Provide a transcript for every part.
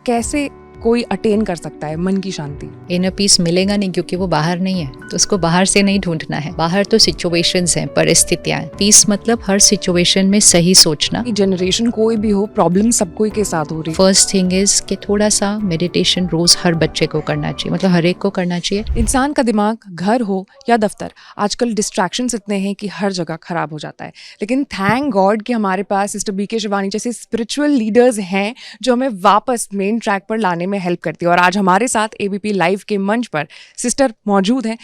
कैसे कोई अटेन कर सकता है मन की शांति? इनर पीस मिलेगा नहीं क्योंकि वो बाहर नहीं है, तो उसको बाहर से नहीं ढूंढना है। बाहर तो सिचुएशंस हैं, परिस्थितियां हैं। पीस मतलब हर सिचुएशन में सही सोचना। जनरेशन कोई भी हो, प्रॉब्लम सबको के साथ हो रही। फर्स्ट थिंग इज कि थोड़ा सा मेडिटेशन रोज हर बच्चे को करना चाहिए, मतलब हर एक को करना चाहिए। इंसान का दिमाग घर हो या दफ्तर, आजकल डिस्ट्रैक्शंस इतने हैं कि हर जगह खराब हो जाता है। लेकिन थैंक गॉड कि हमारे पास सिस्टर बीके शिवानी जैसे स्पिरिचुअल लीडर्स हैं जो हमें वापस मेन ट्रैक पर लाने में हेल्प करती है। और आज हमारे साथ एबीपी लाइव के मंच पर सिस्टर मौजूद हैं।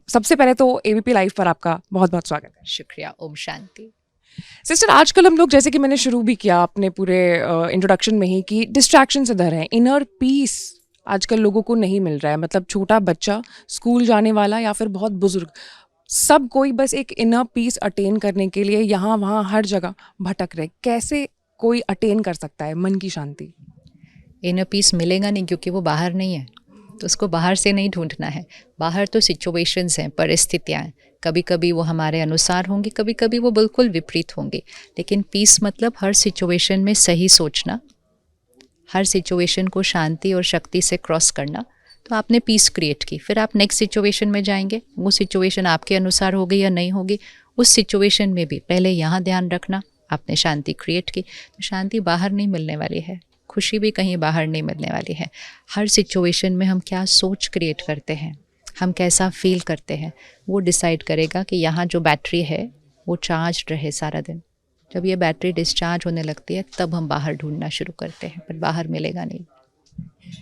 सबसे पहले तो एबीपी लाइव पर आपका बहुत बहुत स्वागत है। शुक्रिया। ओम शांति। सिस्टर, आजकल हम लोग, जैसे कि मैंने शुरू भी किया अपने पूरे इंट्रोडक्शन में ही, कि डिस्ट्रैक्शन से इधर है, इनर पीस आजकल लोगों को नहीं मिल रहा है। मतलब छोटा बच्चा, स्कूल जाने वाला या फिर बहुत बुजुर्ग, सब कोई बस एक इनर पीस अटेन करने के लिए यहाँ वहाँ हर जगह भटक रहे। कैसे कोई अटेन कर सकता है मन की शांति? इनर पीस मिलेगा नहीं क्योंकि वो बाहर नहीं है, तो उसको बाहर से नहीं ढूंढना है। बाहर तो सिचुएशंस हैं, परिस्थितियां हैं। कभी कभी वो हमारे अनुसार होंगी, कभी कभी वो बिल्कुल विपरीत होंगी। लेकिन पीस मतलब हर सिचुएशन में सही सोचना, हर सिचुएशन को शांति और शक्ति से क्रॉस करना। तो आपने पीस क्रिएट की, फिर आप नेक्स्ट सिचुएशन में जाएंगे। वो सिचुएशन आपके अनुसार होगी या नहीं होगी, उस सिचुएशन में भी पहले यहाँ ध्यान रखना, आपने शांति क्रिएट की। तो शांति बाहर नहीं मिलने वाली है, खुशी भी कहीं बाहर नहीं मिलने वाली है। हर सिचुएशन में हम क्या सोच क्रिएट करते हैं, हम कैसा फील करते हैं, वो डिसाइड करेगा कि यहाँ जो बैटरी है वो चार्ज रहे सारा दिन। जब ये बैटरी डिस्चार्ज होने लगती है तब हम बाहर ढूंढना शुरू करते हैं, पर बाहर मिलेगा नहीं।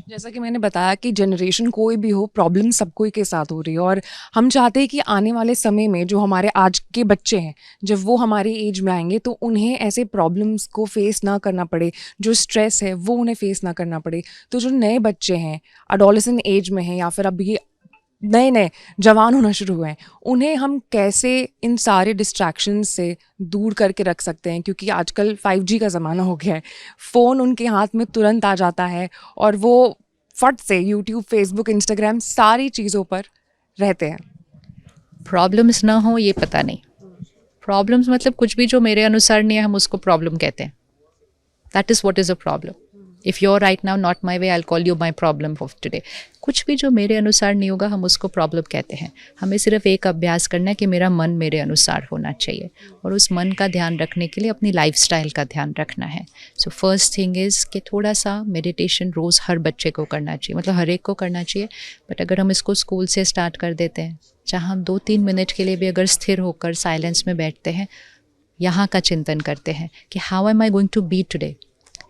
जैसा कि मैंने बताया कि जनरेशन कोई भी हो, प्रॉब्लम सबको के साथ हो रही है। और हम चाहते हैं कि आने वाले समय में जो हमारे आज के बच्चे हैं, जब वो हमारे एज में आएंगे तो उन्हें ऐसे प्रॉब्लम्स को फेस ना करना पड़े, जो स्ट्रेस है वो उन्हें फेस ना करना पड़े। तो जो नए बच्चे हैं, अडोलेसेंट एज में हैं या फिर अभी नए नए जवान होना शुरू हुए हैं, उन्हें हम कैसे इन सारे डिस्ट्रैक्शन से दूर करके रख सकते हैं? क्योंकि आजकल 5G का ज़माना हो गया है, फ़ोन उनके हाथ में तुरंत आ जाता है और वो फट से यूट्यूब, फेसबुक, इंस्टाग्राम सारी चीज़ों पर रहते हैं। प्रॉब्लम्स ना हो ये पता नहीं। प्रॉब्लम्स मतलब कुछ भी जो मेरे अनुसार नहीं है, हम उसको प्रॉब्लम कहते हैं। That is what is a problem. If you are right now not my way, I will call you my problem of today. कुछ भी जो मेरे अनुसार नहीं होगा, हम उसको प्रॉब्लम कहते हैं। हमें सिर्फ एक अभ्यास करना है कि मेरा मन मेरे अनुसार होना चाहिए, और उस मन का ध्यान रखने के लिए अपनी लाइफस्टाइल का ध्यान रखना है। सो फर्स्ट थिंग इज़ कि थोड़ा सा मेडिटेशन रोज़ हर बच्चे को करना चाहिए, मतलब हर एक को करना चाहिए। बट अगर हम इसको स्कूल से स्टार्ट कर देते हैं, जहाँ हम 2-3 मिनट के लिए भी अगर स्थिर होकर साइलेंस में बैठते हैं, यहाँ का चिंतन करते हैं कि how am I going to be today.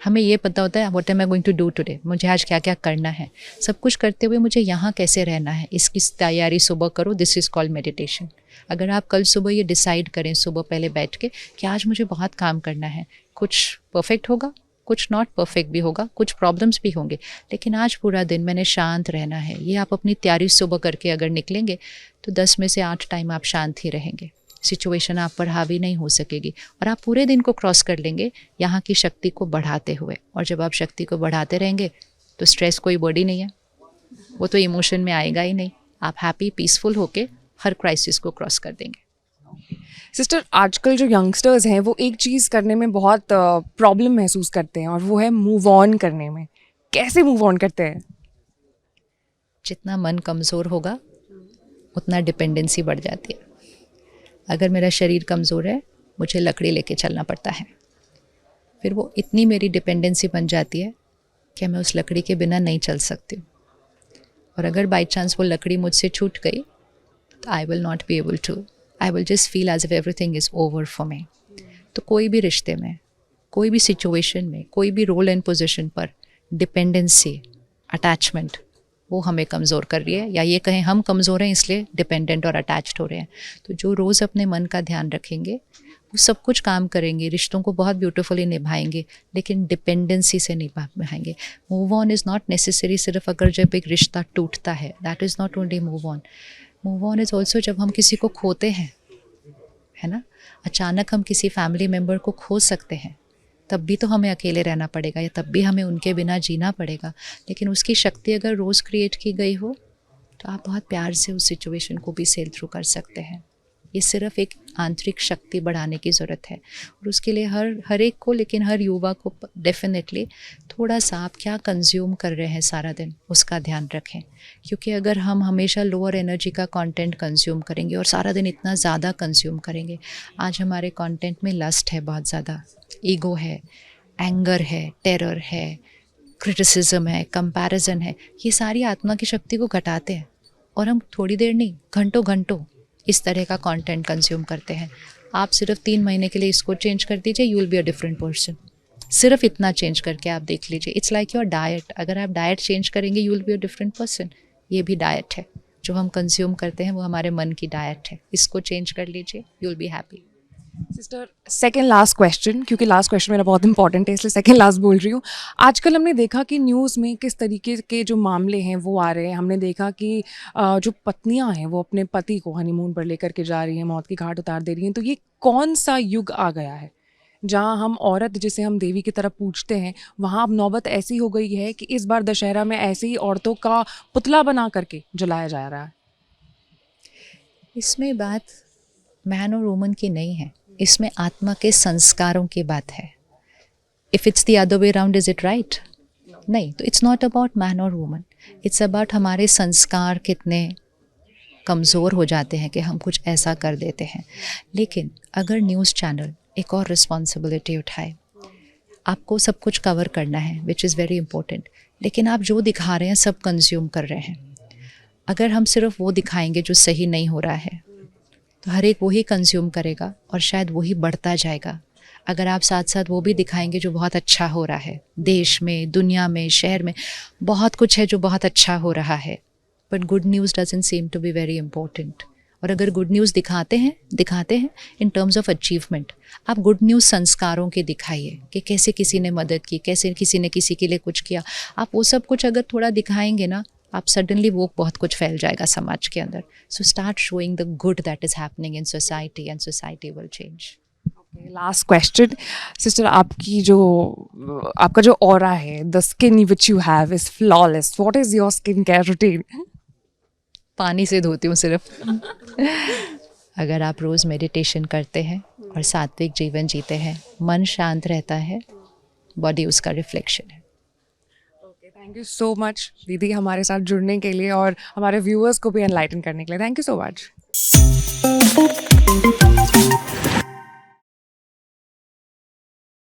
हमें ये पता होता है what am I going to do today, मुझे आज क्या क्या करना है। सब कुछ करते हुए मुझे यहाँ कैसे रहना है, इसकी तैयारी सुबह करो। This is called meditation. अगर आप कल सुबह ये डिसाइड करें, सुबह पहले बैठ के, कि आज मुझे बहुत काम करना है, कुछ परफेक्ट होगा, कुछ नॉट परफेक्ट भी होगा, कुछ प्रॉब्लम्स भी होंगे, लेकिन आज पूरा दिन मैंने शांत रहना है, ये आप अपनी तैयारी सुबह करके अगर निकलेंगे तो 10 में से 8 टाइम आप शांत ही रहेंगे। सिचुएशन आप पर हावी नहीं हो सकेगी और आप पूरे दिन को क्रॉस कर लेंगे यहाँ की शक्ति को बढ़ाते हुए। और जब आप शक्ति को बढ़ाते रहेंगे तो स्ट्रेस कोई वर्ड ही नहीं है, वो तो इमोशन में आएगा ही नहीं। आप हैप्पी पीसफुल होके हर क्राइसिस को क्रॉस कर देंगे। सिस्टर, आजकल जो यंगस्टर्स हैं वो एक चीज़ करने में बहुत प्रॉब्लम महसूस करते हैं, और वो है मूव ऑन करने में। कैसे मूव ऑन करते हैं? जितना मन कमज़ोर होगा उतना डिपेंडेंसी बढ़ जाती है। अगर मेरा शरीर कमज़ोर है, मुझे लकड़ी लेके चलना पड़ता है, फिर वो इतनी मेरी डिपेंडेंसी बन जाती है कि मैं उस लकड़ी के बिना नहीं चल सकती हूँ। और अगर बाई चांस वो लकड़ी मुझसे छूट गई तो I will not be able to, I will just feel as if everything is over for me. तो कोई भी रिश्ते में, कोई भी सिचुएशन में, कोई भी रोल एंड पोजीशन पर डिपेंडेंसी, अटैचमेंट, वो हमें कमज़ोर कर रही है, या ये कहें हम कमज़ोर हैं इसलिए डिपेंडेंट और अटैच्ड हो रहे हैं। तो जो रोज़ अपने मन का ध्यान रखेंगे वो सब कुछ काम करेंगे, रिश्तों को बहुत ब्यूटीफुली निभाएंगे, लेकिन डिपेंडेंसी से निभाएंगे। Move on is not necessary सिर्फ अगर जब एक रिश्ता टूटता है, that is not only move on. Move on is also जब हम किसी को खोते हैं, है ना। अचानक हम किसी फैमिली मेम्बर को खो सकते हैं, तब भी तो हमें अकेले रहना पड़ेगा, या तब भी हमें उनके बिना जीना पड़ेगा। लेकिन उसकी शक्ति अगर रोज़ क्रिएट की गई हो तो आप बहुत प्यार से उस सिचुएशन को भी सेल थ्रू कर सकते हैं। ये सिर्फ एक आंतरिक शक्ति बढ़ाने की ज़रूरत है, और उसके लिए हर एक को, लेकिन हर युवा को डेफिनेटली थोड़ा सा आप क्या कंज्यूम कर रहे हैं सारा दिन उसका ध्यान रखें। क्योंकि अगर हम हमेशा लोअर एनर्जी का कंटेंट कंज्यूम करेंगे और सारा दिन इतना ज़्यादा कंज्यूम करेंगे, आज हमारे कंटेंट में लस्ट है, बहुत ज़्यादा ईगो है, एंगर है, टेरर है, क्रिटिसिज्म है, कंपैरिजन है, ये सारी आत्मा की शक्ति को घटाते हैं। और हम थोड़ी देर नहीं, घंटों घंटों इस तरह का कंटेंट कंज्यूम करते हैं। आप सिर्फ 3 महीने के लिए इसको चेंज कर दीजिए, you will be a different person. सिर्फ इतना चेंज करके आप देख लीजिए, इट्स लाइक योर डाइट। अगर आप डाइट चेंज करेंगे, you will be a different person. ये भी डाइट है, जो हम कंज्यूम करते हैं वो हमारे मन की डाइट है। इसको चेंज कर लीजिए, you will be happy. Sister, second last question, क्योंकि लास्ट क्वेश्चन मेरा बहुत इंपॉर्टेंट है, इसलिए सेकंड लास्ट बोल रही हूँ। आजकल हमने देखा कि न्यूज़ में किस तरीके के जो मामले हैं वो आ रहे हैं। हमने देखा कि जो पत्नियां हैं वो अपने पति को हनीमून पर लेकर के जा रही हैं, मौत की घाट उतार दे रही हैं। तो ये कौन सा युग आ गया है जहाँ हम औरत, जिसे हम देवी की तरह पूजते हैं, वहाँ अब नौबत ऐसी हो गई है कि इस बार दशहरा में ऐसे ही औरतों का पुतला बना करके जलाया जा रहा है। इसमें बात मैन और वुमन की नहीं है, इसमें आत्मा के संस्कारों की बात है। If it's the other way around, is it right? नहीं, तो इट्स नॉट अबाउट मैन और वुमन, इट्स अबाउट हमारे संस्कार कितने कमज़ोर हो जाते हैं कि हम कुछ ऐसा कर देते हैं। लेकिन अगर न्यूज़ चैनल एक और रिस्पॉन्सिबिलिटी उठाए, आपको सब कुछ कवर करना है, विच इज़ वेरी इंपॉर्टेंट, लेकिन आप जो दिखा रहे हैं सब कंज्यूम कर रहे हैं। अगर हम सिर्फ वो दिखाएंगे जो सही नहीं हो रहा है, तो हर एक वही कंज्यूम करेगा और शायद वही बढ़ता जाएगा। अगर आप साथ साथ वो भी दिखाएंगे जो बहुत अच्छा हो रहा है, देश में, दुनिया में, शहर में बहुत कुछ है जो बहुत अच्छा हो रहा है, but good news doesn't seem to be very important. और अगर गुड न्यूज़ दिखाते हैं इन टर्म्स ऑफ अचीवमेंट, आप गुड न्यूज़ संस्कारों के दिखाइए कि कैसे किसी ने मदद की, कैसे किसी ने किसी के लिए कुछ किया। आप वो सब कुछ अगर थोड़ा दिखाएंगे ना, आप सडनली वो बहुत कुछ फैल जाएगा समाज के अंदर। So start showing the good that is happening in society and society will change. Last question sister, आपका जो ऑरा है, the skin which you have is flawless. What is your skin care routine? पानी से धोती हूँ सिर्फ। अगर आप रोज़ meditation करते हैं और सात्विक जीवन जीते हैं, मन शांत रहता है, बॉडी उसका रिफ्लेक्शन है। थैंक यू सो मच दीदी, हमारे साथ जुड़ने के लिए और हमारे व्यूअर्स को भी एनलाइटन करने के लिए। Thank you so much.